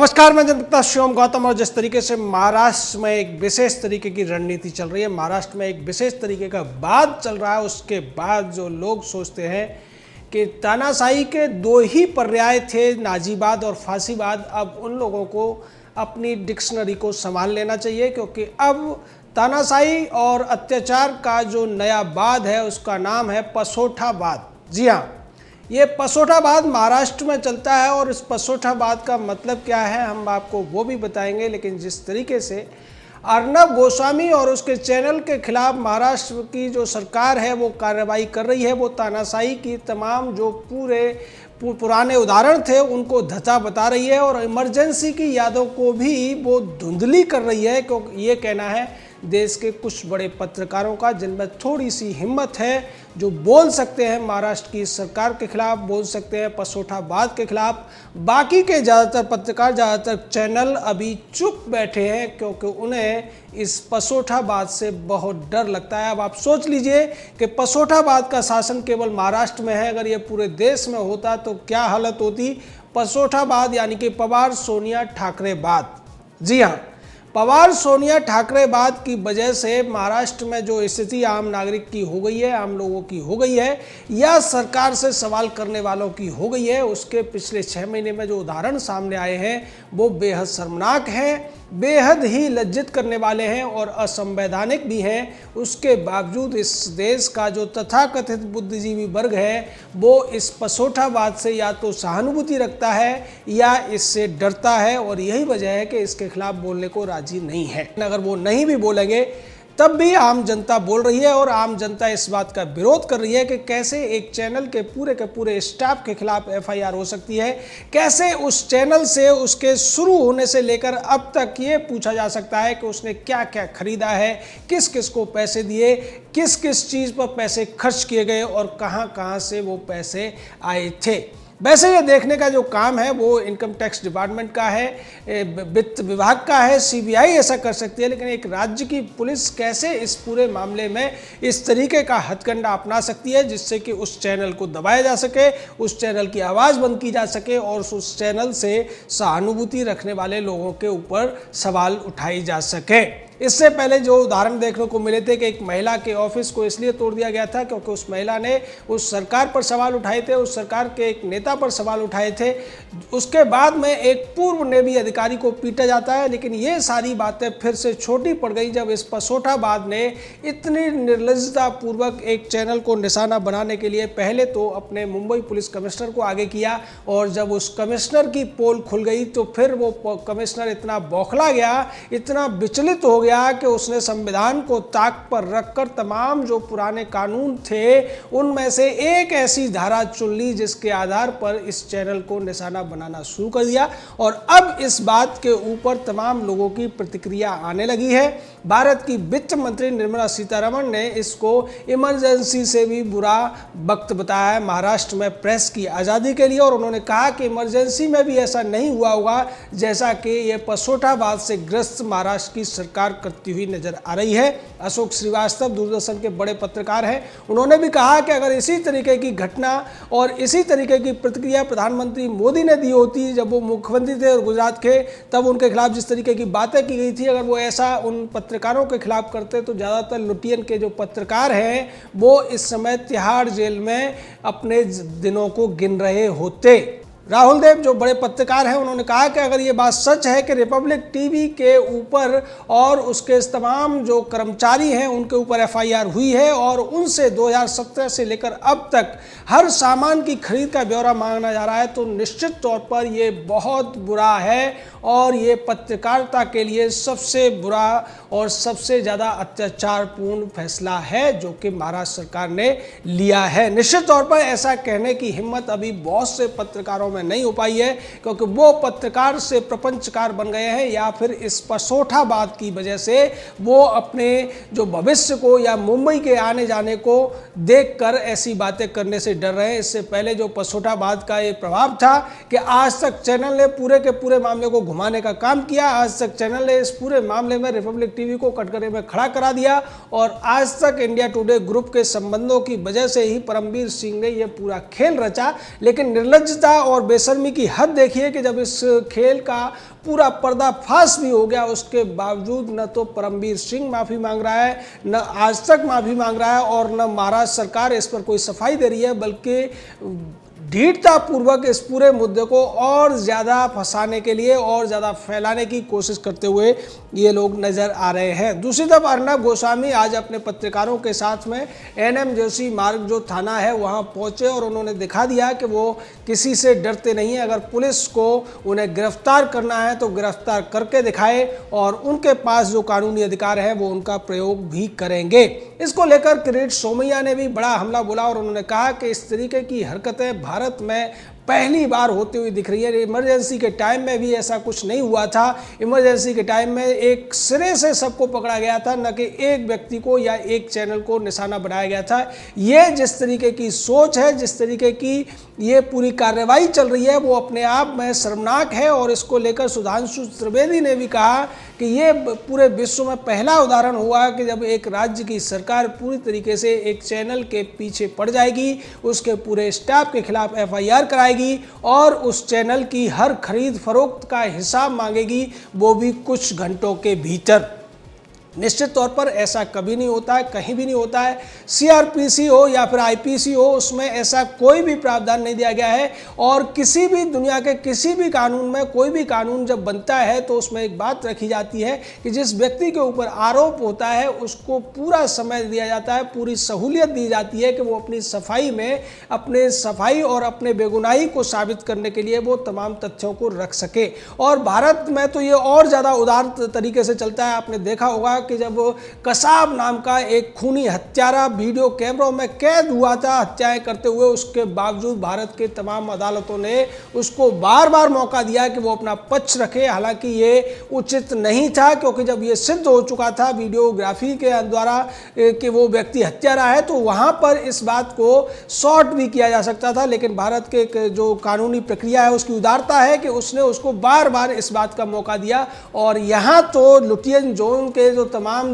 नमस्कार, मैं जनता शिवम गौतम। और जिस तरीके से महाराष्ट्र में एक विशेष तरीके की रणनीति चल रही है, महाराष्ट्र में एक विशेष तरीके का वाद चल रहा है, उसके बाद जो लोग सोचते हैं कि तानाशाही के दो ही पर्याय थे, नाजीवाद और फांसीवाद, अब उन लोगों को अपनी डिक्शनरी को संभाल लेना चाहिए, क्योंकि अब तानाशाही और अत्याचार का जो नया वाद है उसका नाम है पसोठावाद। जी हाँ, ये पसोठावाद महाराष्ट्र में चलता है और इस पसोठावाद का मतलब क्या है हम आपको वो भी बताएंगे। लेकिन जिस तरीके से अर्नब गोस्वामी और उसके चैनल के खिलाफ महाराष्ट्र की जो सरकार है वो कार्रवाई कर रही है, वो तानाशाही की तमाम जो पुराने उदाहरण थे उनको धचा बता रही है और इमरजेंसी की यादों को भी वो धुंधली कर रही है, क्योंकि ये कहना है देश के कुछ बड़े पत्रकारों का जिनमें थोड़ी सी हिम्मत है, जो बोल सकते हैं महाराष्ट्र की सरकार के खिलाफ, बोल सकते हैं पसोठावाद के खिलाफ। बाकी के ज़्यादातर पत्रकार, ज़्यादातर चैनल अभी चुप बैठे हैं, क्योंकि उन्हें इस पसोठावाद से बहुत डर लगता है। अब आप सोच लीजिए कि पसोठावाद का शासन केवल महाराष्ट्र में है, अगर ये पूरे देश में होता तो क्या हालत होती। पसोठावाद यानी कि पवार सोनिया ठाकरेवाद। जी हाँ, पवार सोनिया ठाकरेवाद की वजह से महाराष्ट्र में जो स्थिति आम नागरिक की हो गई है, आम लोगों की हो गई है, या सरकार से सवाल करने वालों की हो गई है, उसके पिछले 6 महीने में जो उदाहरण सामने आए हैं वो बेहद शर्मनाक हैं, बेहद ही लज्जित करने वाले हैं और असंवैधानिक भी हैं। उसके बावजूद इस देश का जो तथाकथित बुद्धिजीवी वर्ग है वो इस पसोठावाद से या तो सहानुभूति रखता है या इससे डरता है, और यही वजह है कि इसके खिलाफ बोलने को राजी नहीं है। अगर वो नहीं भी बोलेंगे तब भी आम जनता बोल रही है और आम जनता इस बात का विरोध कर रही है कि कैसे एक चैनल के पूरे स्टाफ के खिलाफ एफआईआर हो सकती है, कैसे उस चैनल से उसके शुरू होने से लेकर अब तक ये पूछा जा सकता है कि उसने क्या क्या खरीदा है, किस किस को पैसे दिए, किस किस चीज़ पर पैसे खर्च किए गए और कहाँ कहाँ से वो पैसे आए थे। वैसे ये देखने का जो काम है वो इनकम टैक्स डिपार्टमेंट का है, वित्त विभाग का है, सीबीआई ऐसा कर सकती है, लेकिन एक राज्य की पुलिस कैसे इस पूरे मामले में इस तरीके का हथकंडा अपना सकती है जिससे कि उस चैनल को दबाया जा सके, उस चैनल की आवाज़ बंद की जा सके और उस चैनल से सहानुभूति रखने वाले लोगों के ऊपर सवाल उठाई जा सके। इससे पहले जो उदाहरण देखने को मिले थे कि एक महिला के ऑफिस को इसलिए तोड़ दिया गया था क्योंकि उस महिला ने उस सरकार पर सवाल उठाए थे, उस सरकार के एक नेता पर सवाल उठाए थे। उसके बाद में एक पूर्व नेवी अधिकारी को पीटा जाता है, लेकिन ये सारी बातें फिर से छोटी पड़ गई जब इस पसोठावाद ने इतनी निर्लज्जता पूर्वक एक चैनल को निशाना बनाने के लिए पहले तो अपने मुंबई पुलिस कमिश्नर को आगे किया, और जब उस कमिश्नर की पोल खुल गई तो फिर वो कमिश्नर इतना बौखला गया, इतना विचलित हो गया कि उसने संविधान को ताक पर रखकर तमाम जो पुराने कानून थे उनमें से एक ऐसी धारा चुन ली जिसके आधार पर इस चैनल को निशाना बनाना शुरू कर दिया। और अब इस बात के ऊपर तमाम लोगों की प्रतिक्रिया आने लगी है। भारत की वित्त मंत्री निर्मला सीतारमण ने इसको इमरजेंसी से भी बुरा वक्त बताया है महाराष्ट्र में प्रेस की आज़ादी के लिए, और उन्होंने कहा कि इमरजेंसी में भी ऐसा नहीं हुआ होगा जैसा कि ये पसोठावाद से ग्रस्त महाराष्ट्र की सरकार करती हुई नजर आ रही है। अशोक श्रीवास्तव दूरदर्शन के बड़े पत्रकार हैं, उन्होंने भी कहा कि अगर इसी तरीके की घटना और इसी तरीके की प्रतिक्रिया प्रधानमंत्री मोदी ने दी होती जब वो मुख्यमंत्री थे और गुजरात के, तब उनके खिलाफ जिस तरीके की बातें की गई थी, अगर वो ऐसा उन पत्रकारों के खिलाफ करते तो ज़्यादातर लुटियन के जो पत्रकार हैं वो इस समय तिहाड़ जेल में अपने दिनों को गिन रहे होते। राहुल देव जो बड़े पत्रकार हैं उन्होंने कहा कि अगर ये बात सच है कि रिपब्लिक टीवी के ऊपर और उसके तमाम जो कर्मचारी हैं उनके ऊपर एफआईआर हुई है और उनसे 2017 से लेकर अब तक हर सामान की खरीद का ब्यौरा मांगा जा रहा है, तो निश्चित तौर पर ये बहुत बुरा है और ये पत्रकारिता के लिए सबसे बुरा और सबसे ज़्यादा अत्याचारपूर्ण फैसला है जो कि महाराष्ट्र सरकार ने लिया है। निश्चित तौर पर ऐसा कहने की हिम्मत अभी बहुत से पत्रकारों में नहीं हो पाई है, क्योंकि वो पत्रकार से प्रपंचकार बन गए हैं या फिर इस पसोठावाद की वजह से वो अपने जो भविष्य को या मुंबई के आने जाने को देखकर ऐसी बातें करने से डर रहे हैं। इससे पहले जो पसोठावाद का ये प्रभाव था कि आज तक चैनल ने पूरे के पूरे मामले को घुमाने का काम किया, आज तक चैनल ने इस पूरे मामले में रिपब्लिक टीवी को कटघरे में खड़ा करा दिया और आज तक इंडिया टुडे ग्रुप के संबंधों की वजह से ही परमवीर सिंह ने यह पूरा खेल रचा। लेकिन निर्लज्जता और बेशर्मी की हद देखिए कि जब इस खेल का पूरा पर्दाफाश भी हो गया, उसके बावजूद न तो परमवीर सिंह माफ़ी मांग रहा है, न आज तक माफ़ी मांग रहा है और न महाराष्ट्र सरकार इस पर कोई सफाई दे रही है, बल्कि दृढ़तापूर्वक इस पूरे मुद्दे को और ज़्यादा फंसाने के लिए और ज़्यादा फैलाने की कोशिश करते हुए ये लोग नज़र आ रहे हैं। दूसरी तरफ अर्नब गोस्वामी आज अपने पत्रकारों के साथ में NMJC मार्ग जो थाना है वहाँ पहुँचे और उन्होंने दिखा दिया कि वो किसी से डरते नहीं हैं। अगर पुलिस को उन्हें गिरफ्तार करना है तो गिरफ्तार करके दिखाए और उनके पास जो कानूनी अधिकार है वो उनका प्रयोग भी करेंगे। इसको लेकर किरीट सोमैया ने भी बड़ा हमला बोला और उन्होंने कहा कि इस तरीके की हरकतें भारत में पहली बार होती हुई दिख रही है। इमरजेंसी के टाइम में भी ऐसा कुछ नहीं हुआ था। इमरजेंसी के टाइम में एक सिरे से सबको पकड़ा गया था, न कि एक व्यक्ति को या एक चैनल को निशाना बनाया गया था। ये जिस तरीके की सोच है, जिस तरीके की ये पूरी कार्रवाई चल रही है, वो अपने आप में शर्मनाक है। और इसको लेकर सुधांशु त्रिवेदी ने भी कहा कि ये पूरे विश्व में पहला उदाहरण हुआ कि जब एक राज्य की सरकार पूरी तरीके से एक चैनल के पीछे पड़ जाएगी, उसके पूरे स्टाफ के खिलाफ FIR कराएगी और उस चैनल की हर खरीद फरोख्त का हिसाब मांगेगी, वो भी कुछ घंटों के भीतर। निश्चित तौर पर ऐसा कभी नहीं होता है, कहीं भी नहीं होता है। CRPC हो या फिर IPC हो, उसमें ऐसा कोई भी प्रावधान नहीं दिया गया है। और किसी भी दुनिया के किसी भी कानून में कोई भी कानून जब बनता है तो उसमें एक बात रखी जाती है कि जिस व्यक्ति के ऊपर आरोप होता है उसको पूरा समय दिया जाता है, पूरी सहूलियत दी जाती है कि वो अपनी सफाई में अपने सफाई और अपने बेगुनाही को साबित करने के लिए वो तमाम तथ्यों को रख सके। और भारत में तो ये और ज़्यादा उदार तरीके से चलता है। आपने देखा होगा कि जब कसाब नाम का एक खूनी हत्यारा वीडियो कैमरों में कैद हुआ था हत्याएं करते हुए, उसके बावजूद भारत के तमाम अदालतों ने उसको बार बार मौका दिया कि वो अपना पक्ष रखे। हालांकि ये उचित नहीं था, क्योंकि जब ये सिद्ध हो चुका था वीडियोग्राफी के द्वारा कि वो व्यक्ति हत्यारा है, तो वहाँ पर इस बात को शॉर्ट भी किया जा सकता था। लेकिन भारत के जो कानूनी प्रक्रिया है उसकी उदारता है कि उसने उसको बार बार इस बात का मौका दिया। और यहाँ तो लुटियन जोन के जो तमाम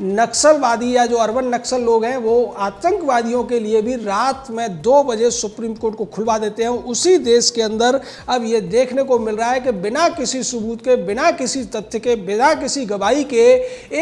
नक्सलवादी या जो अर्बन नक्सल लोग हैं वो आतंकवादियों के लिए भी रात में 2 बजे सुप्रीम कोर्ट को खुलवा देते हैं। उसी देश के अंदर अब ये देखने को मिल रहा है कि बिना किसी सबूत के, बिना किसी तथ्य के, बिना किसी गवाही के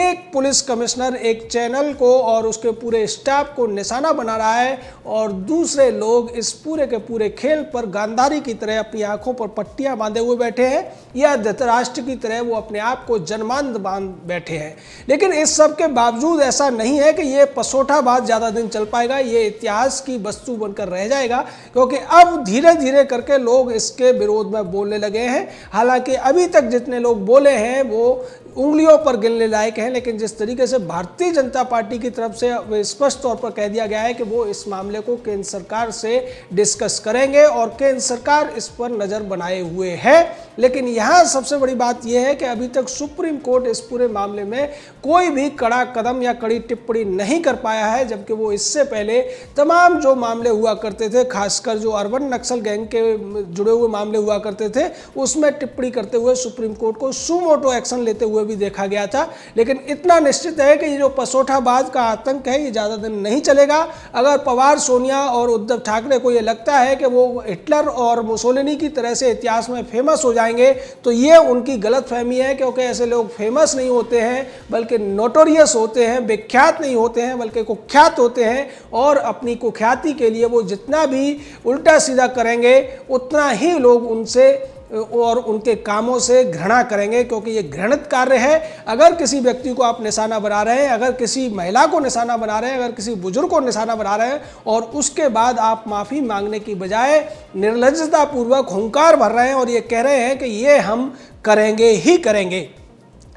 एक पुलिस कमिश्नर एक चैनल को और उसके पूरे स्टाफ को निशाना बना रहा है और दूसरे लोग इस पूरे के पूरे खेल पर गांधारी की तरह अपनी आंखों पर पट्टियां बांधे हुए बैठे हैं या धृतराष्ट्र की तरह वो अपने आप को जन्मांध बांध बैठे हैं। लेकिन इस सब के बावजूद ऐसा नहीं है कि ये पसोठाबाज ज़्यादा दिन चल पाएगा। ये इतिहास की वस्तु बनकर रह जाएगा, क्योंकि अब धीरे धीरे करके लोग इसके विरोध में बोलने लगे हैं। हालांकि अभी तक जितने लोग बोले हैं वो उंगलियों पर गिनने लायक हैं, लेकिन जिस तरीके से भारतीय जनता पार्टी की तरफ से स्पष्ट तौर पर कह दिया गया है कि वो इस मामले को केंद्र सरकार से डिस्कस करेंगे और केंद्र सरकार इस पर नज़र बनाए हुए है। लेकिन यहाँ सबसे बड़ी बात यह है कि अभी तक सुप्रीम कोर्ट इस पूरे मामले में कोई भी कड़ा कदम या कड़ी टिप्पणी नहीं कर पाया है, जबकि वो इससे पहले तमाम जो मामले हुआ करते थे, खासकर जो अर्बन नक्सल गैंग के जुड़े हुए मामले हुआ करते थे, उसमें टिप्पणी करते हुए सुप्रीम कोर्ट को सुमोटो एक्शन लेते हुए भी देखा गया था। लेकिन इतना निश्चित है कि ये जो पसोठाबाज का आतंक है ये ज़्यादा दिन नहीं चलेगा। अगर पवार, सोनिया और उद्धव ठाकरे को ये लगता है कि वो हिटलर और मुसोलिनी की तरह से इतिहास में फेमस हो जाएंगे, तो ये उनकी गलतफहमी है, क्योंकि ऐसे लोग फेमस नहीं होते हैं बल्कि नोटोरियस होते हैं, विख्यात नहीं होते हैं बल्कि कुख्यात होते हैं। और अपनी कुख्याति के लिए वो जितना भी उल्टा सीधा करेंगे उतना ही लोग उनसे और उनके कामों से घृणा करेंगे, क्योंकि ये घृणित कार्य है। अगर किसी व्यक्ति को आप निशाना बना रहे हैं, अगर किसी महिला को निशाना बना रहे हैं, अगर किसी बुजुर्ग को निशाना बना रहे हैं और उसके बाद आप माफ़ी मांगने की बजाय निर्लज्जतापूर्वक हुंकार भर रहे हैं और ये कह रहे हैं कि ये हम करेंगे ही करेंगे,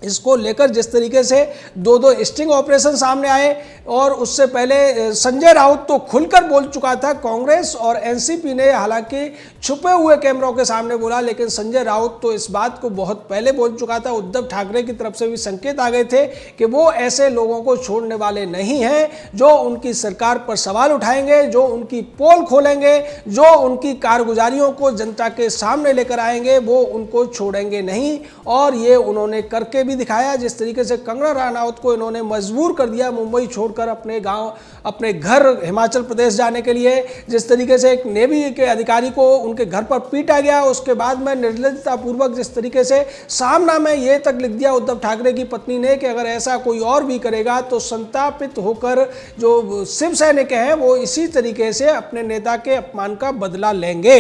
इसको लेकर जिस तरीके से 2 स्टिंग ऑपरेशन सामने आए और उससे पहले संजय राउत तो खुलकर बोल चुका था। कांग्रेस और एनसीपी ने हालांकि छुपे हुए कैमरों के सामने बोला, लेकिन संजय राउत तो इस बात को बहुत पहले बोल चुका था। उद्धव ठाकरे की तरफ से भी संकेत आ गए थे कि वो ऐसे लोगों को छोड़ने वाले नहीं हैं जो उनकी सरकार पर सवाल उठाएंगे, जो उनकी पोल खोलेंगे, जो उनकी कारगुजारियों को जनता के सामने लेकर आएंगे, वो उनको छोड़ेंगे नहीं। और ये उन्होंने करके भी दिखाया, जिस तरीके से कंगना रनौत को इन्होंने मजबूर कर दिया मुंबई छोड़कर अपने गांव, अपने घर हिमाचल प्रदेश जाने के लिए, जिस तरीके से एक नेवी के अधिकारी को उनके घर पर पीटा गया, उसके बाद में निर्लजतापूर्वक जिस तरीके से सामना में ये तक लिख दिया उद्धव ठाकरे की पत्नी ने कि अगर ऐसा कोई और भी करेगा तो संतापित होकर जो शिव सैनिक हैं वो इसी तरीके से अपने नेता के अपमान का बदला लेंगे।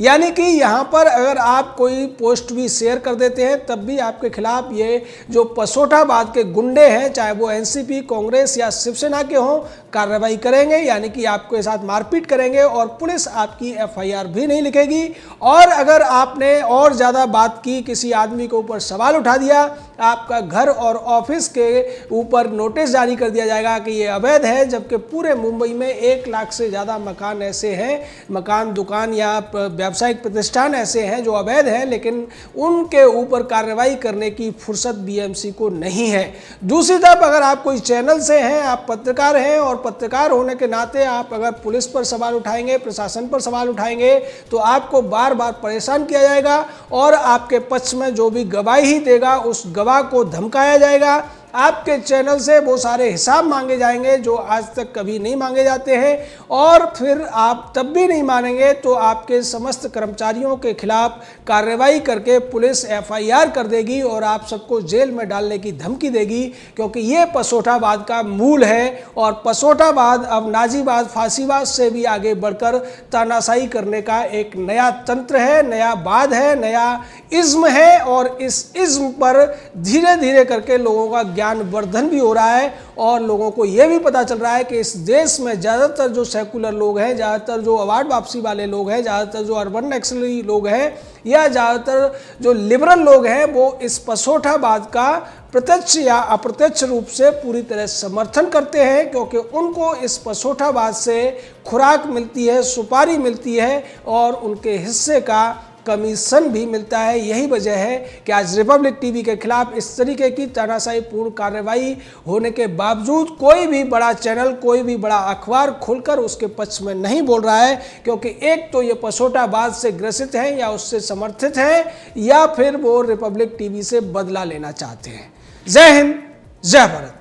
यानी कि यहाँ पर अगर आप कोई पोस्ट भी शेयर कर देते हैं तब भी आपके खिलाफ ये जो पसोटाबाद के गुंडे हैं, चाहे वो एनसीपी, कांग्रेस या शिवसेना के हों, कार्रवाई करेंगे, यानी कि आपके साथ मारपीट करेंगे और पुलिस आपकी एफआईआर भी नहीं लिखेगी। और अगर आपने और ज़्यादा बात की, किसी आदमी के ऊपर सवाल उठा दिया, आपका घर और ऑफिस के ऊपर नोटिस जारी कर दिया जाएगा कि ये अवैध है, जबकि पूरे मुंबई में 1 लाख से ज़्यादा मकान ऐसे हैं, मकान, दुकान या व्यावसायिक प्रतिष्ठान ऐसे हैं जो अवैध हैं, लेकिन उनके ऊपर कार्रवाई करने की फुर्सत बीएमसी को नहीं है। दूसरी तरफ अगर आप कोई चैनल से हैं, आप पत्रकार हैं और पत्रकार होने के नाते आप अगर पुलिस पर सवाल उठाएंगे, प्रशासन पर सवाल उठाएंगे तो आपको बार बार परेशान किया जाएगा और आपके पक्ष में जो भी गवाही देगा उस गवाह को धमकाया जाएगा। आपके चैनल से वो सारे हिसाब मांगे जाएंगे जो आज तक कभी नहीं मांगे जाते हैं, और फिर आप तब भी नहीं मानेंगे तो आपके समस्त कर्मचारियों के खिलाफ कार्रवाई करके पुलिस एफआईआर कर देगी और आप सबको जेल में डालने की धमकी देगी, क्योंकि ये पसोटाबाद का मूल है। और पसोटाबाद अब नाजीबाद, फांसीबाद से भी आगे बढ़कर तानाशाही करने का एक नया तंत्र है, नया वाद है, नया इज्म है, और इस इज्म पर धीरे धीरे करके लोगों का ज्ञानवर्धन भी हो रहा है और लोगों को यह भी पता चल रहा है कि इस देश में ज़्यादातर जो सेकुलर लोग हैं, ज़्यादातर जो अवार्ड वापसी वाले लोग हैं, ज़्यादातर जो अर्बन नक्सली लोग हैं या ज़्यादातर जो लिबरल लोग हैं, वो इस पसोटाबाद का प्रत्यक्ष या अप्रत्यक्ष रूप से पूरी तरह समर्थन करते हैं, क्योंकि उनको इस पसोटाबाद से खुराक मिलती है, सुपारी मिलती है और उनके हिस्से का कमीशन भी मिलता है। यही वजह है कि आज रिपब्लिक टीवी के खिलाफ इस तरीके की तानाशाही पूर्ण कार्रवाई होने के बावजूद कोई भी बड़ा चैनल, कोई भी बड़ा अखबार खुलकर उसके पक्ष में नहीं बोल रहा है, क्योंकि एक तो ये पसोटाबाद से ग्रसित हैं या उससे समर्थित हैं, या फिर वो रिपब्लिक टीवी से बदला लेना चाहते हैं। जय हिंद, जय भारत।